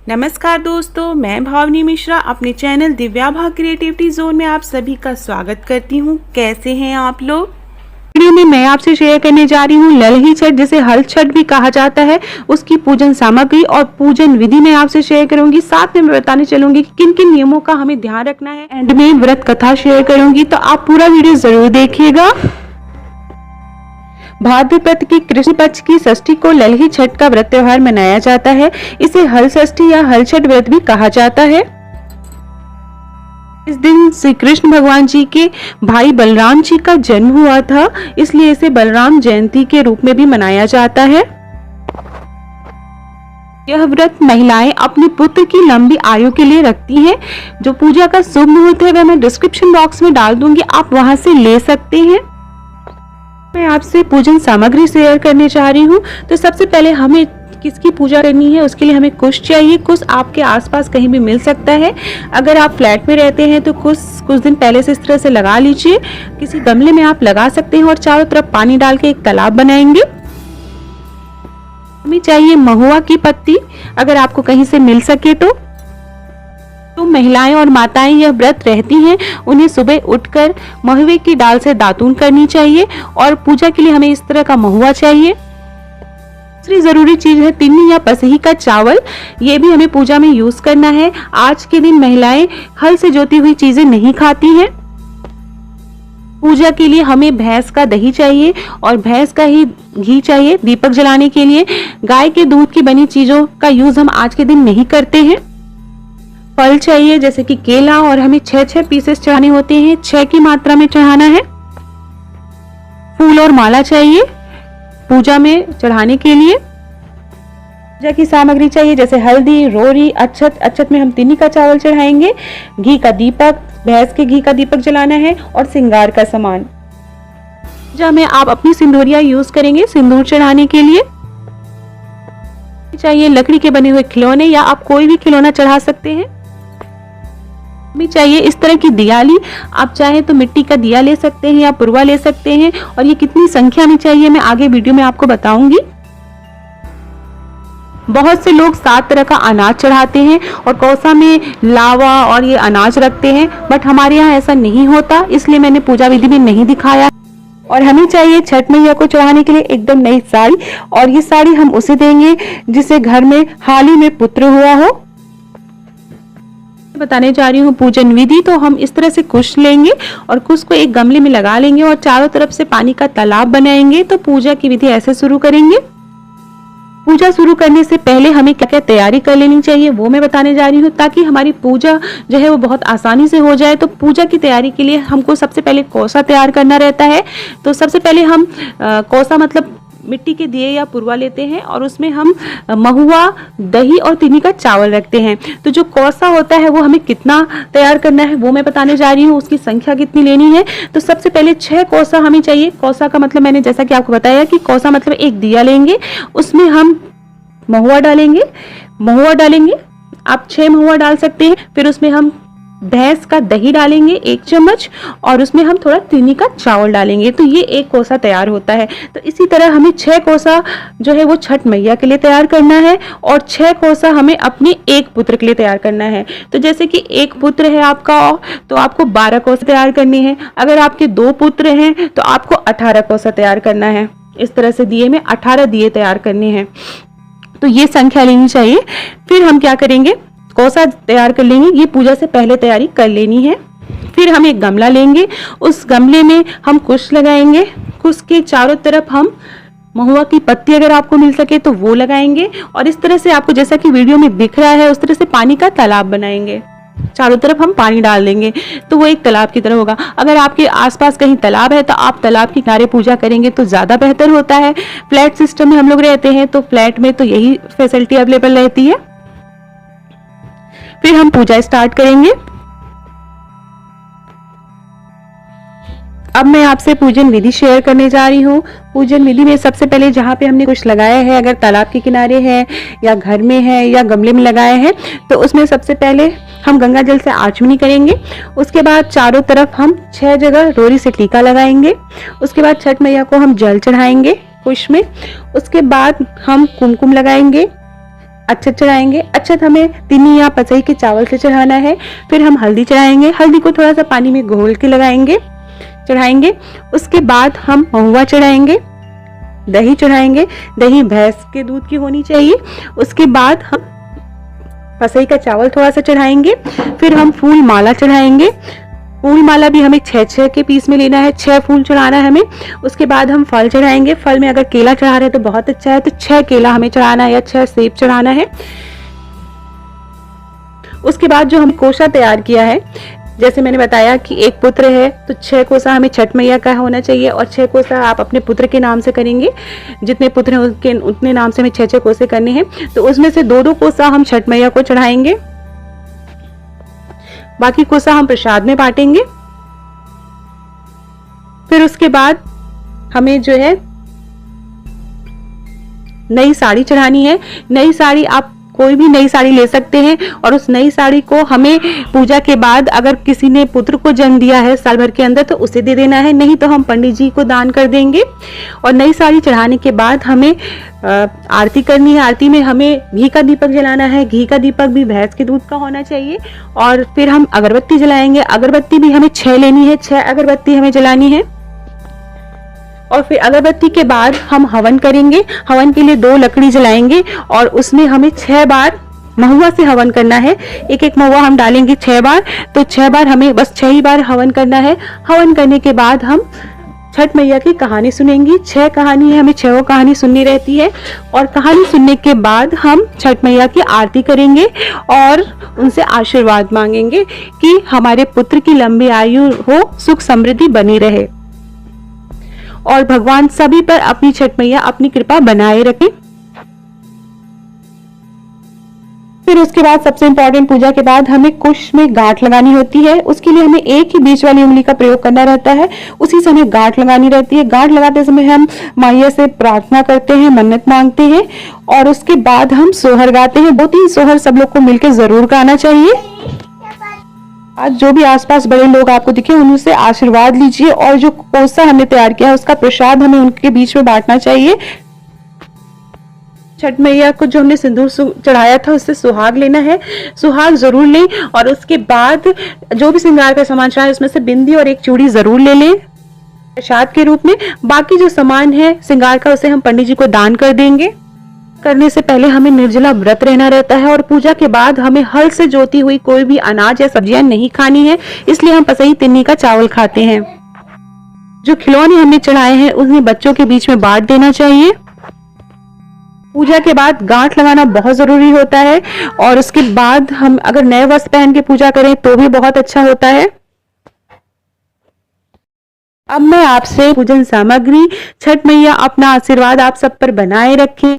नमस्कार दोस्तों, मैं भावनी मिश्रा अपने चैनल दिव्या भाग क्रिएटिविटी जोन में आप सभी का स्वागत करती हूँ। कैसे हैं आप लोग? वीडियो में मैं आपसे शेयर करने जा रही हूँ ललही छठ, जिसे हल छठ भी कहा जाता है, उसकी पूजन सामग्री और पूजन विधि मैं आपसे शेयर करूंगी। साथ में मैं बताने चलूंगी कि किन किन नियमों का हमें ध्यान रखना है। एंड में व्रत कथा शेयर करूंगी, तो आप पूरा वीडियो जरूर देखिएगा। भाद्रपद की कृष्ण पक्ष की षष्ठी को ललही छठ का व्रत त्योहार मनाया जाता है। इसे हल षष्ठी या हल छठ व्रत भी कहा जाता है। इस दिन श्री कृष्ण भगवान जी के भाई बलराम जी का जन्म हुआ था, इसलिए इसे बलराम जयंती के रूप में भी मनाया जाता है। यह व्रत महिलाएं अपने पुत्र की लंबी आयु के लिए रखती हैं। जो पूजा का शुभ मुहूर्त है वह मैं डिस्क्रिप्शन बॉक्स में डाल दूंगी, आप वहां से ले सकते हैं। मैं आपसे पूजन सामग्री शेयर करने जा रही हूँ। तो सबसे पहले हमें किसकी पूजा करनी है, उसके लिए हमें कुश चाहिए। कुश आपके आसपास कहीं भी मिल सकता है। अगर आप फ्लैट में रहते हैं तो कुछ दिन पहले से इस तरह से लगा लीजिए। किसी गमले में आप लगा सकते हैं और चारों तरफ पानी डाल के एक तालाब बनाएंगे। हमें चाहिए महुआ की पत्ती, अगर आपको कहीं से मिल सके तो महिलाएं और माताएं यह व्रत रहती हैं, उन्हें सुबह उठकर महुए की डाल से दातून करनी चाहिए। और पूजा के लिए हमें इस तरह का महुआ चाहिए। दूसरी जरूरी चीज है तिन्नी या पसही का चावल, ये भी हमें पूजा में यूज करना है। आज के दिन महिलाएं हल से जोती हुई चीजें नहीं खाती हैं। पूजा के लिए हमें भैंस का दही चाहिए और भैंस का ही घी चाहिए दीपक जलाने के लिए। गाय के दूध की बनी चीजों का यूज हम आज के दिन नहीं करते हैं। फल चाहिए जैसे कि केला, और हमें 6 पीसेस चढ़ाने होते हैं, 6 की मात्रा में चढ़ाना है। फूल और माला चाहिए पूजा में चढ़ाने के लिए। पूजा की सामग्री चाहिए जैसे हल्दी, रोरी, अक्षत। अक्षत में हम तिन्नी का चावल चढ़ाएंगे। घी का दीपक, भैंस के घी का दीपक जलाना है, और श्रृंगार का सामान। पूजा में आप अपनी सिंदूरिया यूज करेंगे सिंदूर चढ़ाने के लिए। चाहिए लकड़ी के बने हुए खिलौने, या आप कोई भी खिलौना चढ़ा सकते हैं। हमें चाहिए इस तरह की दियाली, आप चाहे तो मिट्टी का दिया ले सकते हैं या पुरवा ले सकते हैं। और ये कितनी संख्या में चाहिए मैं आगे वीडियो में आपको बताऊंगी। बहुत से लोग 7 तरह का अनाज चढ़ाते हैं और कौसा में लावा और ये अनाज रखते हैं, बट हमारे यहाँ ऐसा नहीं होता, इसलिए मैंने पूजा विधि में नहीं दिखाया। और हमें चाहिए छठ मैया को चढ़ाने के लिए एकदम नई साड़ी, और ये साड़ी हम उसे देंगे जिसे घर में हाल ही में पुत्र हुआ हो। बताने जा रही हूँ पूजन विधि। तो हम इस तरह से कुश लेंगे और कुश को एक गमले में लगा लेंगे और चारों तरफ से पानी का तालाब बनाएंगे। तो पूजा की विधि ऐसे शुरू करेंगे। पूजा शुरू करने से पहले हमें क्या क्या तैयारी कर लेनी चाहिए वो मैं बताने जा रही हूँ, ताकि हमारी पूजा जो है वो बहुत आसानी से हो जाए। तो पूजा की तैयारी के लिए हमको सबसे पहले कोसा तैयार करना रहता है। तो सबसे पहले हम कोसा मतलब मिट्टी के दिए या पुरवा लेते हैं, और उसमें हम महुआ, दही और तिन्नी का चावल रखते हैं। तो जो कोसा होता है वो हमें कितना तैयार करना है वो मैं बताने जा रही हूँ, उसकी संख्या कितनी लेनी है। तो सबसे पहले 6 कोसा हमें चाहिए। कोसा का मतलब मैंने जैसा कि आपको बताया कि कोसा मतलब एक दिया लेंगे, उसमें हम महुआ डालेंगे। आप 6 महुआ डाल सकते हैं। फिर उसमें हम भैंस का दही डालेंगे 1 चम्मच, और उसमें हम थोड़ा तिन्नी का चावल डालेंगे। तो ये 1 कोसा तैयार होता है। तो इसी तरह हमें 6 कोसा जो है वो छठ मैया के लिए तैयार करना है, और 6 कोसा हमें अपने 1 पुत्र के लिए तैयार करना है। तो जैसे कि 1 पुत्र है आपका, तो आपको 12 कोसा तैयार करनी है। अगर आपके 2 पुत्र हैं तो आपको 18 कोसा तैयार करना है। इस तरह से दिए में 18 दिए तैयार करने हैं। तो ये संख्या लेनी चाहिए। फिर हम क्या करेंगे, कोसा तैयार कर लेंगे। ये पूजा से पहले तैयारी कर लेनी है। फिर हम एक गमला लेंगे, उस गमले में हम कुश लगाएंगे। कुश के चारों तरफ हम महुआ की पत्ती अगर आपको मिल सके तो वो लगाएंगे, और इस तरह से आपको जैसा कि वीडियो में दिख रहा है उस तरह से पानी का तालाब बनाएंगे। चारों तरफ हम पानी डाल देंगे तो वो एक तालाब की तरह होगा। अगर आपके आसपास कहीं तालाब है तो आप तालाब के किनारे पूजा करेंगे तो ज्यादा बेहतर होता है। फ्लैट सिस्टम में हम लोग रहते हैं तो फ्लैट में तो यही फैसिलिटी अवेलेबल रहती है। फिर हम पूजा स्टार्ट करेंगे। अब मैं आपसे पूजन विधि शेयर करने जा रही हूँ। पूजन विधि में सबसे पहले जहाँ पे हमने कुछ लगाया है, अगर तालाब के किनारे है या घर में है या गमले में लगाया है, तो उसमें सबसे पहले हम गंगा जल से आचमनी करेंगे। उसके बाद चारों तरफ हम 6 जगह रोरी से टीका लगाएंगे। उसके बाद छठ मैया को हम जल चढ़ाएंगे कुश में। उसके बाद हम कुमकुम लगाएंगे। अक्षत चढ़ाएंगे। अक्षत हमें तिन्नी या पसई के चावल से चढ़ाना है। फिर हम हल्दी चढ़ाएंगे। हल्दी को थोड़ा सा पानी में घोल के लगाएंगे, चढ़ाएंगे। उसके बाद हम महुआ चढ़ाएंगे, दही चढ़ाएंगे। दही भैंस के दूध की होनी चाहिए। उसके बाद हम पसई का चावल थोड़ा सा चढ़ाएंगे। फिर हम फूल माला चढ़ाएंगे। फूल माला भी हमें 6-6 के पीस में लेना है, 6 फूल चढ़ाना है हमें। उसके बाद हम फल चढ़ाएंगे। फल में अगर केला चढ़ा रहे हैं तो बहुत अच्छा है, तो 6 केला हमें चढ़ाना है या 6 सेब चढ़ाना है। उसके बाद जो हम कोसा तैयार किया है, जैसे मैंने बताया कि एक पुत्र है तो 6 कोसा हमें छठ मैया का होना चाहिए, और 6 कोसा आप अपने पुत्र के नाम से करेंगे। जितने पुत्र हैं उनके उतने नाम से हमें 6-6 कोसे करने हैं। तो उसमें से 2-2 कोसा हम छठ मैया को चढ़ाएंगे, बाकी कोसा हम प्रसाद में बांटेंगे। फिर उसके बाद हमें जो है नई साड़ी चढ़ानी है। नई साड़ी आप कोई भी नई साड़ी ले सकते हैं, और उस नई साड़ी को हमें पूजा के बाद अगर किसी ने पुत्र को जन्म दिया है साल भर के अंदर तो उसे दे देना है, नहीं तो हम पंडित जी को दान कर देंगे। और नई साड़ी चढ़ाने के बाद हमें आरती करनी है। आरती में हमें घी का दीपक जलाना है। घी का दीपक भी भैंस के दूध का होना चाहिए। और फिर हम अगरबत्ती जलाएंगे। अगरबत्ती भी हमें 6 लेनी है, 6 अगरबत्ती हमें जलानी है। और फिर अगरबत्ती के बाद हम हवन करेंगे। हवन के लिए 2 लकड़ी जलाएंगे, और उसमें हमें 6 बार महुआ से हवन करना है। एक एक महुआ हम डालेंगे 6 बार, तो 6 बार हमें बस 6 ही बार हवन करना है। हवन करने के बाद हम छठ मैया की कहानी सुनेंगी। 6 कहानी है, हमें 6 कहानी सुननी रहती है। और कहानी सुनने के बाद हम छठ मैया की आरती करेंगे और उनसे आशीर्वाद मांगेंगे कि हमारे पुत्र की लंबी आयु हो, सुख समृद्धि बनी रहे, और भगवान सभी पर अपनी छठ मैया अपनी कृपा बनाए रखें। फिर उसके बाद सबसे इंपॉर्टेंट, पूजा के बाद हमें कुश में गांठ लगानी होती है। उसके लिए हमें एक ही बीच वाली उंगली का प्रयोग करना रहता है, उसी से हमें गांठ लगानी रहती है। गांठ लगाते समय हम मैया से प्रार्थना करते हैं, मन्नत मांगते हैं, और उसके बाद हम सोहर गाते हैं। 2-3 सोहर सब लोग को मिलकर जरूर गाना चाहिए। आज जो भी आसपास बड़े लोग आपको दिखे उनसे आशीर्वाद लीजिए, और जो कोसा हमने तैयार किया है उसका प्रसाद हमें उनके बीच में बांटना चाहिए। छठ मैया को जो हमने सिंदूर चढ़ाया था उससे सुहाग लेना है, सुहाग जरूर लें। और उसके बाद जो भी श्रृंगार का सामान चाहे उसमें से बिंदी और एक चूड़ी जरूर ले लें प्रसाद के रूप में। बाकी जो सामान है श्रृंगार का उसे हम पंडित जी को दान कर देंगे। करने से पहले हमें निर्जला व्रत रहना रहता है, और पूजा के बाद हमें हल से जोती हुई कोई भी अनाज या सब्जियां नहीं खानी है, इसलिए हम पसई तिन्नी का चावल खाते हैं। जो खिलौने हमने चढ़ाए हैं उन्हें बच्चों के बीच में बांट देना चाहिए। पूजा के बाद गांठ लगाना बहुत जरूरी होता है, और उसके बाद हम अगर नए वस्त्र पहन के पूजा करें तो भी बहुत अच्छा होता है। अब मैं आपसे पूजन सामग्री, छठ मैया अपना आशीर्वाद आप सब पर बनाए रखें।